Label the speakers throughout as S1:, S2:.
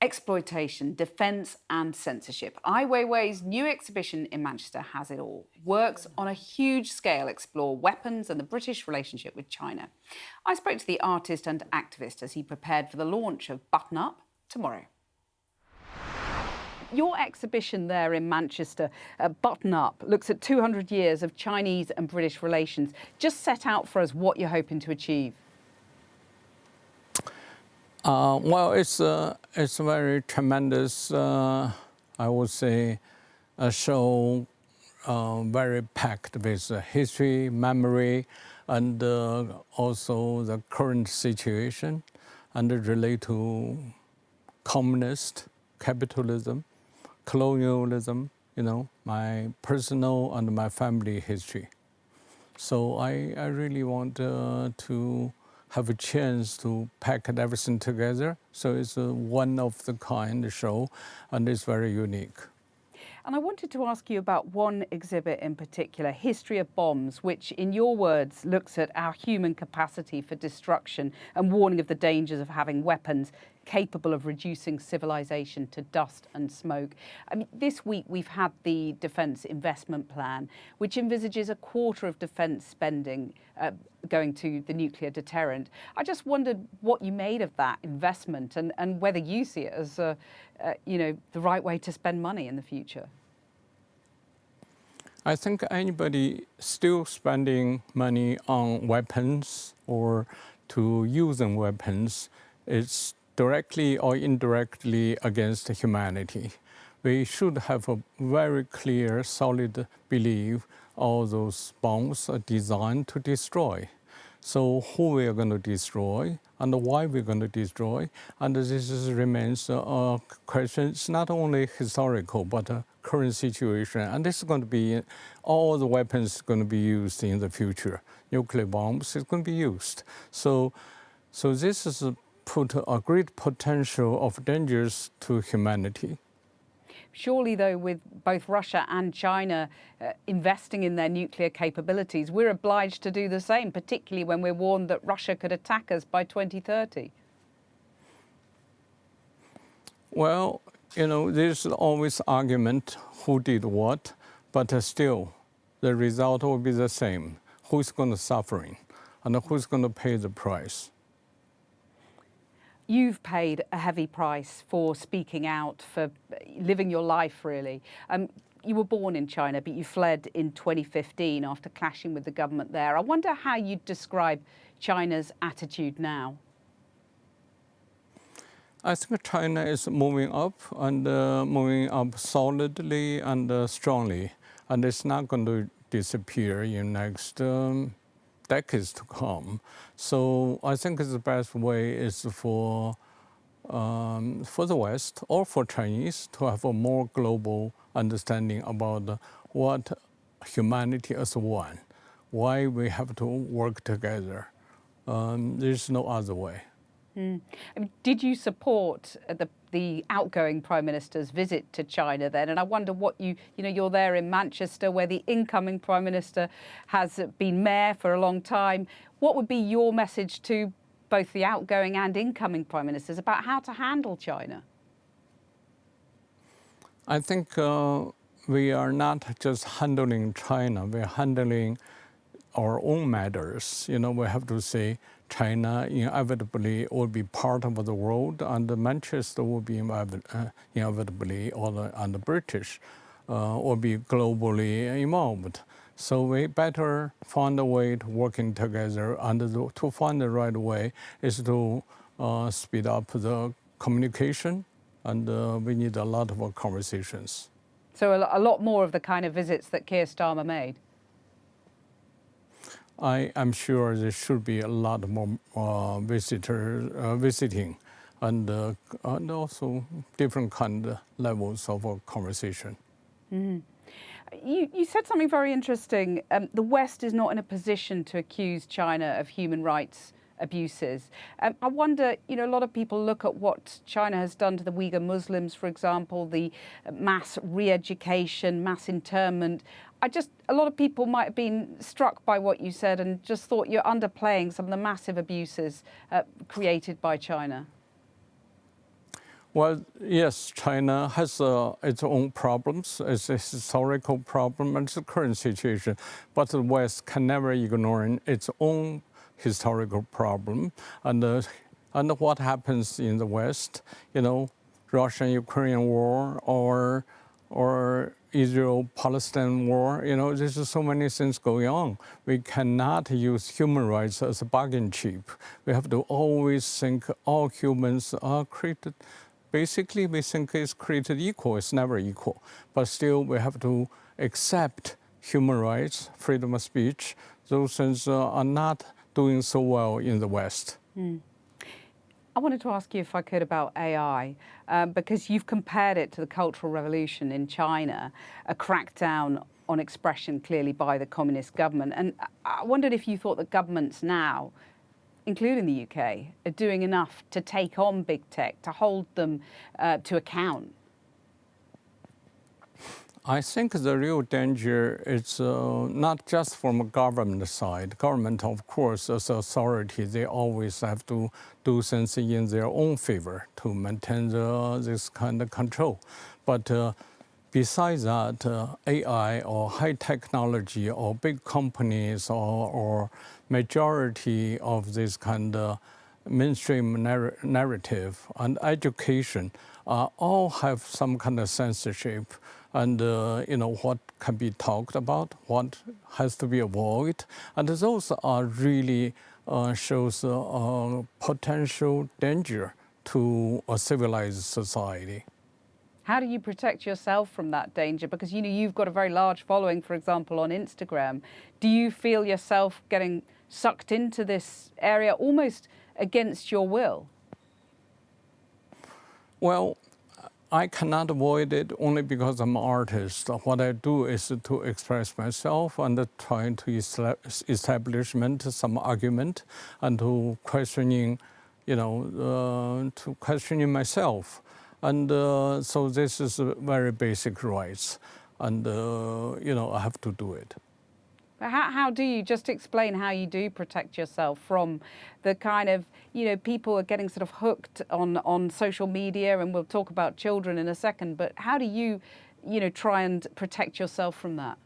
S1: Exploitation, defence and censorship. Ai Weiwei's new exhibition in Manchester has it all. Works on a huge scale explore weapons and the British relationship with China. I spoke to the artist and activist as he prepared for the launch of Button Up tomorrow. Your exhibition there in Manchester, Button Up, looks at 200 years of Chinese and British relations. Just set out for us what you're hoping to achieve.
S2: Well, it's a very tremendous, I would say, a show very packed with history, memory, and also the current situation, and it relate to communist, capitalism, colonialism, my personal and my family history. So I really want to have a chance to pack everything together. So it's a one-of-the-kind show, and it's very unique.
S1: And I wanted to ask you about one exhibit in particular, History of Bombs, which, in your words, looks at our human capacity for destruction and warning of the dangers of having weapons capable of reducing civilization to dust and smoke. I mean, this week we've had the Defence Investment Plan, which envisages a quarter of defence spending going to the nuclear deterrent. I just wondered what you made of that investment and whether you see it as, the right way to spend money in the future.
S2: I think anybody still spending money on weapons or to using weapons is directly or indirectly against humanity. We should have a very clear, solid belief all those bombs are designed to destroy. So who we are going to destroy and why we're going to destroy, and remains a question. It's not only historical, but a current situation, and this is going to be all the weapons going to be used in the future. Nuclear bombs is going to be used. So this is put a great potential of dangers to humanity.
S1: Surely, though, with both Russia and China investing in their nuclear capabilities, we're obliged to do the same, particularly when we're warned that Russia could attack us by 2030.
S2: Well, there's always argument who did what, but still, the result will be the same. Who's going to suffering, and who's going to pay the price?
S1: You've paid a heavy price for speaking out, for living your life, really. You were born in China, but you fled in 2015 after clashing with the government there. I wonder how you'd describe China's attitude now.
S2: I think China is moving up and moving up solidly and strongly, and it's not going to disappear in next decades to come. So I think the best way is for the West or for Chinese to have a more global understanding about what humanity as one, why we have to work together. There's no other way.
S1: I mean, did you support the outgoing Prime Minister's visit to China then? And I wonder what you're there in Manchester where the incoming Prime Minister has been mayor for a long time. What would be your message to both the outgoing and incoming Prime Ministers about how to handle China?
S2: I think we are not just handling China, we're handling our own matters. We have to say China inevitably will be part of the world, and Manchester will be inevitably, and the British will be globally involved. So we better find a way to working together, and to find the right way is to speed up the communication, and we need a lot of conversations.
S1: So a lot more of the kind of visits that Keir Starmer made?
S2: I am sure there should be a lot more visitors visiting, and also different kind of levels of conversation.
S1: Mm-hmm. You said something very interesting. The West is not in a position to accuse China of human rights abuses. I wonder, a lot of people look at what China has done to the Uyghur Muslims, for example, the mass re-education, mass internment. A lot of people might have been struck by what you said and just thought you're underplaying some of the massive abuses created by China.
S2: Well, yes, China has its own problems. It's a historical problem and it's a current situation. But the West can never ignore its own historical problem. And what happens in the West, Russian-Ukrainian war or Israel-Palestine war, there's so many things going on. We cannot use human rights as a bargain chip. We have to always think all humans are created. Basically, we think it's created equal. It's never equal. But still, we have to accept human rights, freedom of speech. Those things are not doing so well in the West.
S1: I wanted to ask you, if I could, about AI, because you've compared it to the Cultural Revolution in China, a crackdown on expression clearly by the communist government. And I wondered if you thought that governments now, including the UK, are doing enough to take on big tech, to hold them to account.
S2: I think the real danger is not just from a government side. Government, of course, as authority, they always have to do things in their own favor to maintain this kind of control. But besides that, AI or high technology or big companies or majority of this kind of mainstream narrative and education all have some kind of censorship and what can be talked about, what has to be avoided, and those are really shows potential danger to a civilized society.
S1: How do you protect yourself from that danger? Because you've got a very large following, for example, on Instagram. Do you feel yourself getting sucked into this area almost against your will?
S2: Well, I cannot avoid it only because I'm an artist. What I do is to express myself and trying to establish some argument and to questioning, to questioning myself. And so this is a very basic rights, and I have to do it.
S1: But how do you, just explain how you do protect yourself from the kind of, people are getting sort of hooked on social media, and we'll talk about children in a second, but how do you, try and protect yourself from that?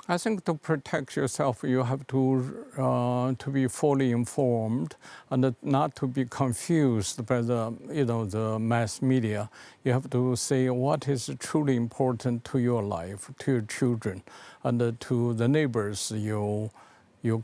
S2: I think to protect yourself, you have to be fully informed and not to be confused by the mass media. You have to say what is truly important to your life, to your children, and to the neighbors you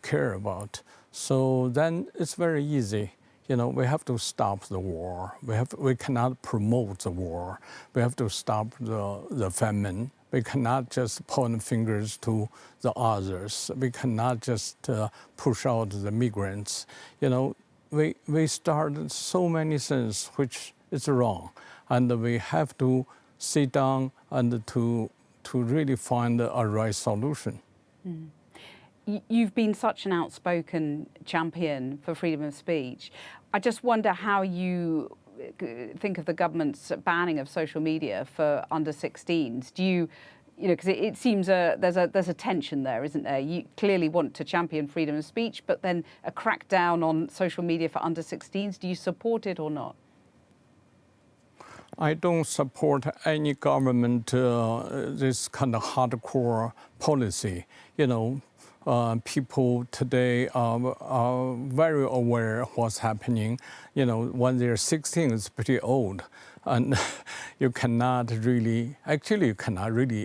S2: care about. So then it's very easy. We have to stop the war. We cannot promote the war. We have to stop the famine. We cannot just point fingers to the others. We cannot just push out the migrants. We started so many things which is wrong, and we have to sit down and to really find a right solution.
S1: Mm. You've been such an outspoken champion for freedom of speech. I just wonder how you think of the government's banning of social media for under 16s. Do you, because it seems there's a tension there, isn't there? You clearly want to champion freedom of speech, but then a crackdown on social media for under 16s. Do you support it or not?
S2: I don't support any government this kind of hardcore policy. People today are very aware of what's happening. When they're 16, it's pretty old. And you cannot really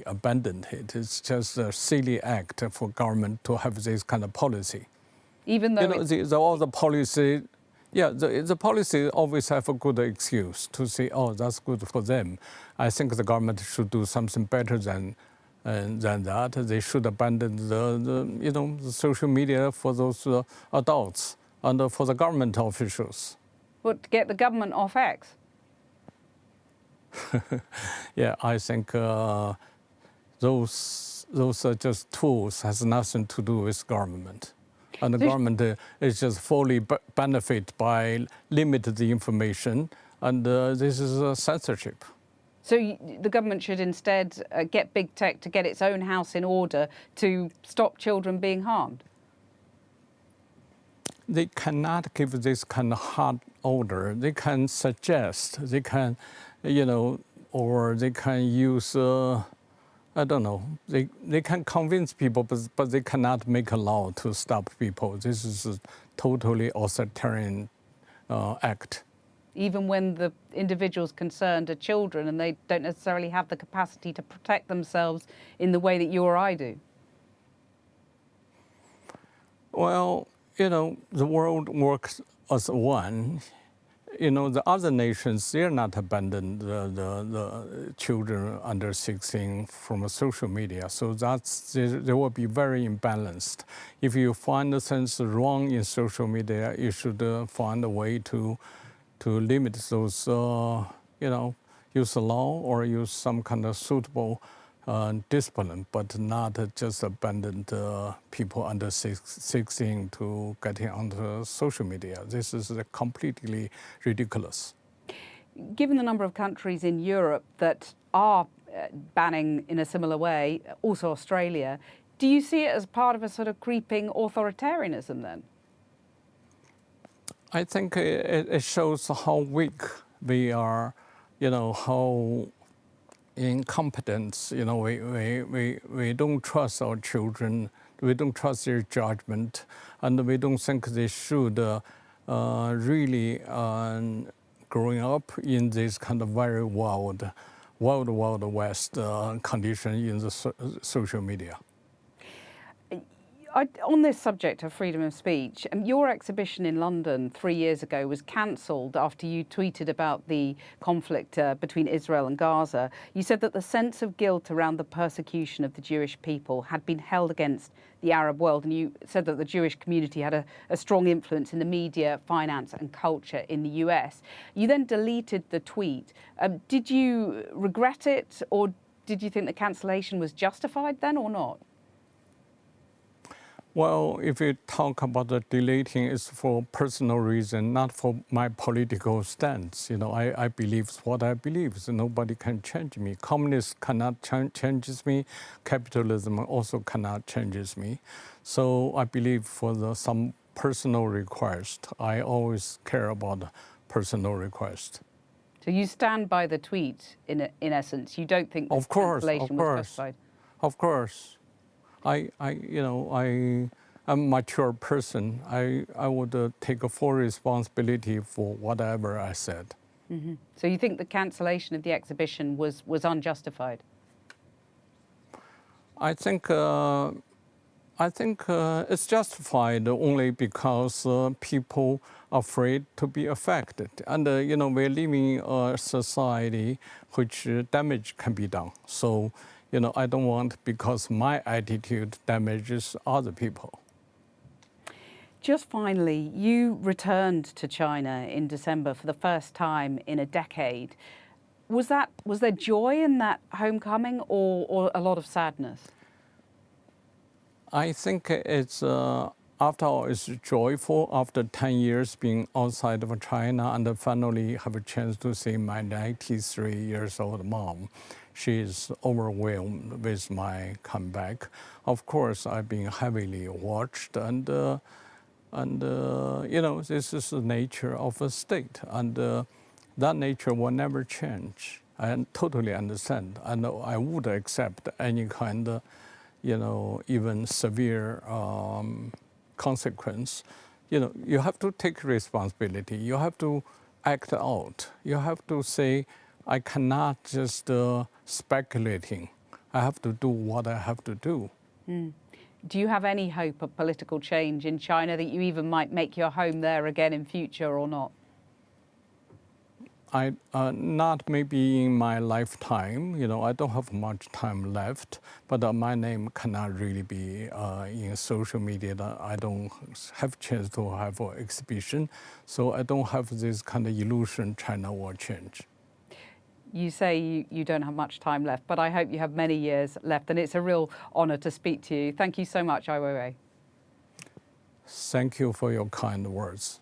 S2: abandon it. It's just a silly act for government to have this kind of policy.
S1: Even though
S2: all the policy, the policy always have a good excuse to say, oh, that's good for them. I think the government should do something better than that. They should abandon the social media for those adults and for the government officials.
S1: But to get the government off X?
S2: Yeah, I think those are just tools, has nothing to do with government. And the government is just fully benefit by limiting the information, and this is censorship.
S1: So the government should instead get big tech to get its own house in order to stop children being harmed?
S2: They cannot give this kind of order. They can suggest, they can, or they can use, I don't know, they can convince people, but they cannot make a law to stop people. This is a totally authoritarian act.
S1: Even when the individuals concerned are children and they don't necessarily have the capacity to protect themselves in the way that you or I do?
S2: Well, the world works as one. The other nations, they're not abandoned the children under 16 from social media. So they will be very imbalanced. If you find things wrong in social media, you should find a way to limit those, use a law or use some kind of suitable discipline, but not just abandon people under 16 to getting onto social media. This is completely ridiculous.
S1: Given the number of countries in Europe that are banning in a similar way, also Australia, do you see it as part of a sort of creeping authoritarianism then?
S2: I think it shows how weak we are, how incompetent, we don't trust our children, we don't trust their judgment, and we don't think they should really growing up in this kind of very wild west condition in the social media.
S1: On this subject of freedom of speech, your exhibition in London 3 years ago was cancelled after you tweeted about the conflict between Israel and Gaza. You said that the sense of guilt around the persecution of the Jewish people had been held against the Arab world, and you said that the Jewish community had a strong influence in the media, finance and culture in the US. You then deleted the tweet. Did you regret it, or did you think the cancellation was justified then or not?
S2: Well, if you talk about the deleting, it's for personal reason, not for my political stance. I believe what I believe. So nobody can change me. Communists cannot change me. Capitalism also cannot change me. So I believe for some personal request. I always care about personal request.
S1: So you stand by the tweet in essence. You don't think the cancellation was justified?
S2: Of course. I'm a mature person. I would take a full responsibility for whatever I said.
S1: Mm-hmm. So you think the cancellation of the exhibition was unjustified?
S2: I think it's justified only because people are afraid to be affected. And, we're living in a society which damage can be done. So, I don't want, because my attitude damages other people.
S1: Just finally, you returned to China in December for the first time in a decade. Was there joy in that homecoming or a lot of sadness?
S2: I think it's, after all, it's joyful after 10 years being outside of China and finally have a chance to see my 93 years old mom. She is overwhelmed with my comeback. Of course, I've been heavily watched, and this is the nature of a state, and that nature will never change. I totally understand, and I would accept any kind of, even severe consequence. You have to take responsibility. You have to act out. You have to say, I cannot just speculating. I have to do what I have to do.
S1: Mm. Do you have any hope of political change in China, that you even might make your home there again in future or not?
S2: Not maybe in my lifetime. I don't have much time left, but my name cannot really be in social media. I don't have chance to have an exhibition, so I don't have this kind of illusion China will change.
S1: You say you don't have much time left, but I hope you have many years left, and it's a real honour to speak to you. Thank you so much, Ai Weiwei.
S2: Thank you for your kind words.